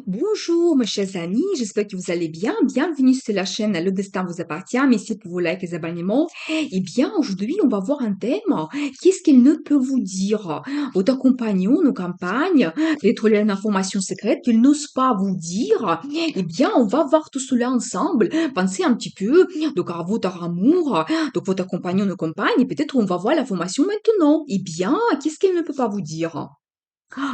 Bonjour, mes chers amis, j'espère que vous allez bien. Bienvenue sur la chaîne Le Destin vous appartient. Merci pour vos likes et abonnements. Eh bien, aujourd'hui, on va voir un thème. Qu'est-ce qu'il ne peut vous dire? Votre compagnon, nos campagnes, peut-être une information secrète qu'il n'ose pas vous dire. Eh bien, on va voir tout cela ensemble. Pensez un petit peu, donc, à votre amour, donc votre compagnon, nos compagnes, et peut-être on va voir l'information maintenant. Eh bien, qu'est-ce qu'il ne peut pas vous dire?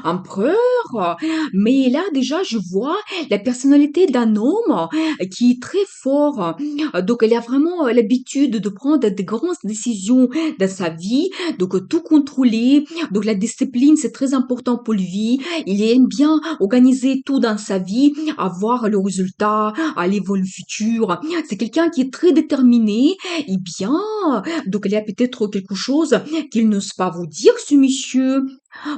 Empereur? Mais là, déjà, je vois la personnalité d'un homme qui est très fort. Donc, il a vraiment l'habitude de prendre des grandes décisions dans sa vie, donc tout contrôler. Donc, la discipline, c'est très important pour lui. Il aime bien organiser tout dans sa vie, avoir le résultat, aller vers le futur. C'est quelqu'un qui est très déterminé. Et bien, donc, il y a peut-être quelque chose qu'il n'ose pas vous dire, ce monsieur.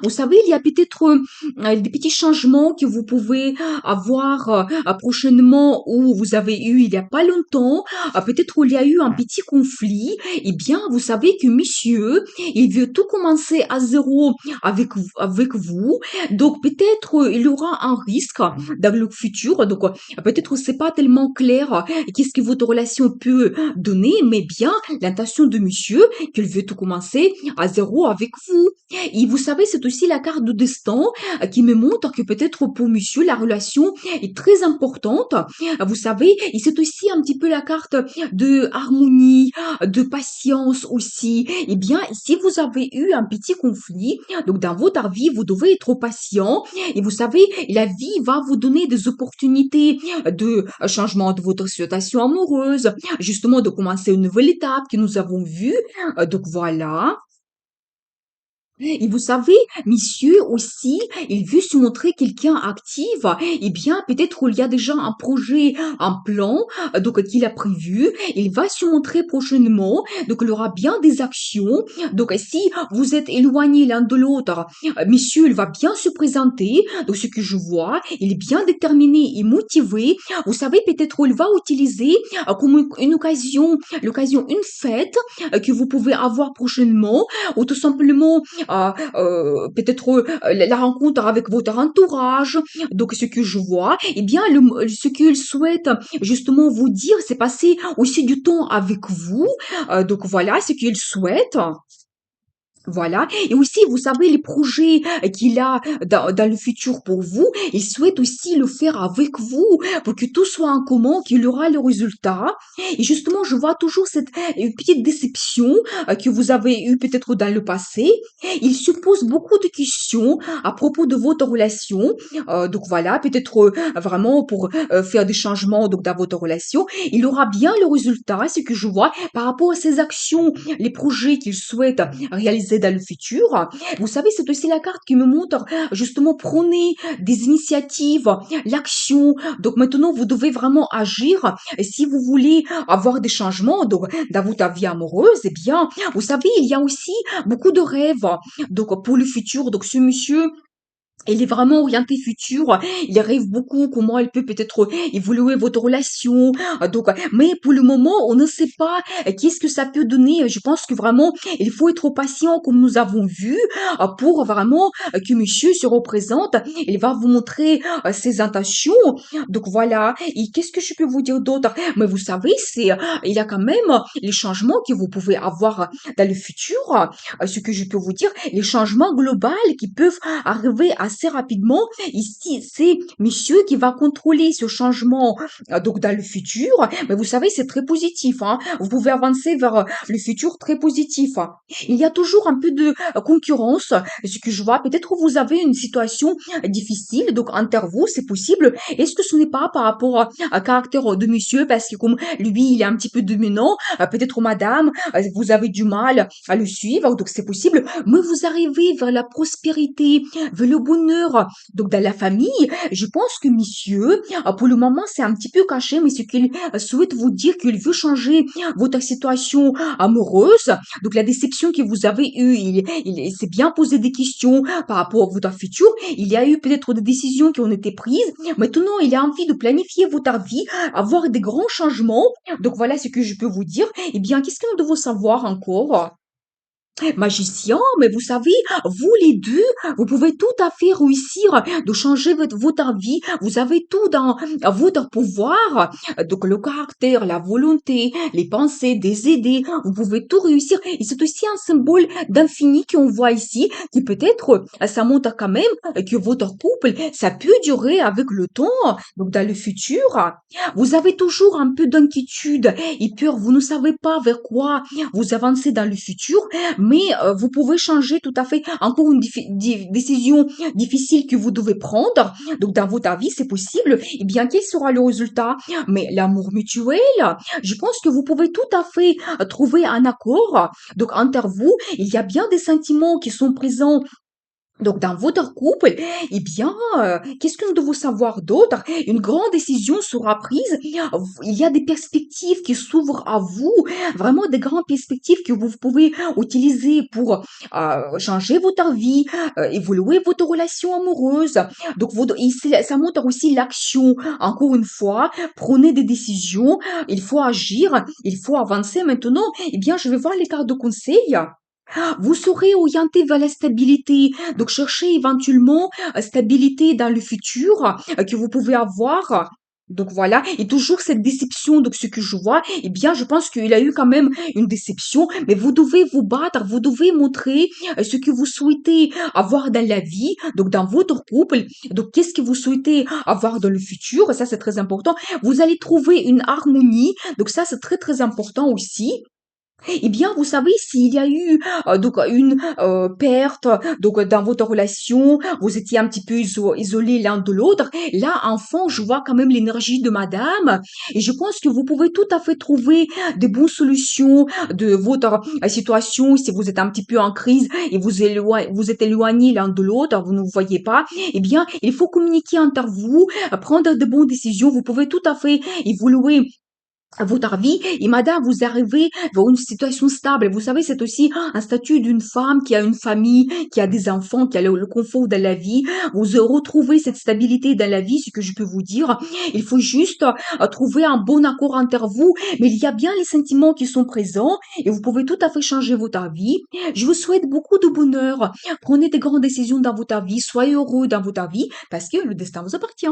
Vous savez, il y a peut-être des petits changements que vous pouvez avoir prochainement ou vous avez eu il y a pas longtemps. Peut-être il y a eu un petit conflit. Eh bien, vous savez que monsieur, il veut tout commencer à zéro avec vous. Donc, peut-être il y aura un risque dans le futur. Donc, peut-être c'est pas tellement clair qu'est-ce que votre relation peut donner, mais bien l'intention de monsieur qu'il veut tout commencer à zéro avec vous. Et vous savez, c'est aussi la carte de destin qui me montre que peut-être pour monsieur, la relation est très importante. Vous savez, et c'est aussi un petit peu la carte de harmonie, de patience aussi. Eh bien, si vous avez eu un petit conflit, donc dans votre vie, vous devez être patient. Et vous savez, la vie va vous donner des opportunités de changement de votre situation amoureuse, justement de commencer une nouvelle étape que nous avons vue. Donc voilà. Et vous savez, monsieur aussi, il veut se montrer quelqu'un actif. Eh bien, peut-être il y a déjà un projet, un plan, donc qu'il a prévu. Il va se montrer prochainement. Donc, il aura bien des actions. Donc, si vous êtes éloignés l'un de l'autre, monsieur, il va bien se présenter. Donc, ce que je vois, il est bien déterminé et motivé. Vous savez, peut-être il va utiliser comme une occasion, l'occasion, une fête que vous pouvez avoir prochainement, ou tout simplement peut-être la rencontre avec votre entourage. Donc, ce que je vois, eh bien, ce qu'il souhaite justement vous dire, c'est passer aussi du temps avec vous. Donc, voilà ce qu'il souhaite. Voilà. Et aussi, vous savez, les projets qu'il a dans le futur pour vous, il souhaite aussi le faire avec vous pour que tout soit en commun, qu'il aura le résultat. Et justement, je vois toujours cette petite déception que vous avez eue peut-être dans le passé. Il se pose beaucoup de questions à propos de votre relation. Donc voilà, peut-être vraiment pour faire des changements donc dans votre relation. Il aura bien le résultat, ce que je vois par rapport à ses actions, les projets qu'il souhaite réaliser dans le futur. Vous savez, c'est aussi la carte qui me montre justement prôner des initiatives, l'action. Donc maintenant, vous devez vraiment agir. Et si vous voulez avoir des changements donc, dans votre vie amoureuse, eh bien, vous savez, il y a aussi beaucoup de rêves. Donc pour le futur, donc ce monsieur il est vraiment orienté futur. Il rêve beaucoup comment il peut peut-être évoluer votre relation. Donc, mais pour le moment, on ne sait pas qu'est-ce que ça peut donner. Je pense que vraiment, il faut être patient, comme nous avons vu, pour vraiment que monsieur se représente. Il va vous montrer ses intentions. Donc voilà. Et qu'est-ce que je peux vous dire d'autre? Mais vous savez, il y a quand même les changements que vous pouvez avoir dans le futur. Ce que je peux vous dire, les changements globaux qui peuvent arriver assez rapidement. Ici, c'est monsieur qui va contrôler ce changement donc dans le futur. Mais vous savez, c'est très positif. Hein. Vous pouvez avancer vers le futur très positif. Hein. Il y a toujours un peu de concurrence. Ce que je vois, peut-être que vous avez une situation difficile, donc entre vous, c'est possible. Est-ce que ce n'est pas par rapport à caractère de monsieur, parce que comme lui, il est un petit peu dominant, peut-être madame, vous avez du mal à le suivre, donc c'est possible, mais vous arrivez vers la prospérité, vers le bonheur. Donc dans la famille, je pense que monsieur, pour le moment, c'est un petit peu caché, mais ce qu'il souhaite vous dire qu'il veut changer votre situation amoureuse. Donc la déception que vous avez eue, il s'est bien posé des questions par rapport à votre futur. Il y a eu peut-être des décisions qui ont été prises. Maintenant, il a envie de planifier votre vie, avoir des grands changements. Donc voilà ce que je peux vous dire. Eh bien, qu'est-ce que nous devons savoir encore? Magicien, mais vous savez, vous les deux, vous pouvez tout à fait réussir de changer votre vie. Vous avez tout dans votre pouvoir. Donc, le caractère, la volonté, les pensées, des idées, vous pouvez tout réussir. Et c'est aussi un symbole d'infini qu'on voit ici, qui peut-être, ça montre quand même que votre couple, ça peut durer avec le temps. Donc, dans le futur, vous avez toujours un peu d'inquiétude et peur. Vous ne savez pas vers quoi vous avancez dans le futur, mais vous pouvez changer tout à fait encore une décision difficile que vous devez prendre. Donc, dans votre vie, c'est possible. Eh bien, quel sera le résultat? Mais l'amour mutuel, je pense que vous pouvez tout à fait trouver un accord. Donc, entre vous, il y a bien des sentiments qui sont présents donc, dans votre couple, eh bien, qu'est-ce que nous devons savoir d'autre? Une grande décision sera prise. Il y a des perspectives qui s'ouvrent à vous, vraiment des grandes perspectives que vous pouvez utiliser pour changer votre vie, évoluer votre relation amoureuse. Donc, ça montre aussi l'action. Encore une fois, prenez des décisions. Il faut agir. Il faut avancer maintenant. Eh bien, je vais voir les cartes de conseil. Vous serez orienté vers la stabilité. Donc, cherchez éventuellement stabilité dans le futur que vous pouvez avoir. Donc voilà, et toujours cette déception, donc ce que je vois, eh bien, je pense qu'il a eu quand même une déception, mais vous devez vous battre, vous devez montrer ce que vous souhaitez avoir dans la vie, donc dans votre couple, donc qu'est-ce que vous souhaitez avoir dans le futur, ça c'est très important. Vous allez trouver une harmonie, donc ça c'est très très important aussi. Eh bien, vous savez, s'il y a eu donc une perte donc dans votre relation, vous étiez un petit peu isolés l'un de l'autre. Là, enfant, je vois quand même l'énergie de madame et je pense que vous pouvez tout à fait trouver des bonnes solutions de votre situation. Si vous êtes un petit peu en crise et vous êtes éloignés l'un de l'autre, vous ne vous voyez pas, eh bien, il faut communiquer entre vous, prendre de bonnes décisions. Vous pouvez tout à fait évoluer à votre vie et madame, vous arrivez vers une situation stable. Vous savez, c'est aussi un statut d'une femme qui a une famille, qui a des enfants, qui a le confort de la vie. Vous retrouvez cette stabilité dans la vie, ce que je peux vous dire. Il faut juste trouver un bon accord entre vous, mais il y a bien les sentiments qui sont présents et vous pouvez tout à fait changer votre vie. Je vous souhaite beaucoup de bonheur. Prenez des grandes décisions dans votre vie, soyez heureux dans votre vie parce que le destin vous appartient.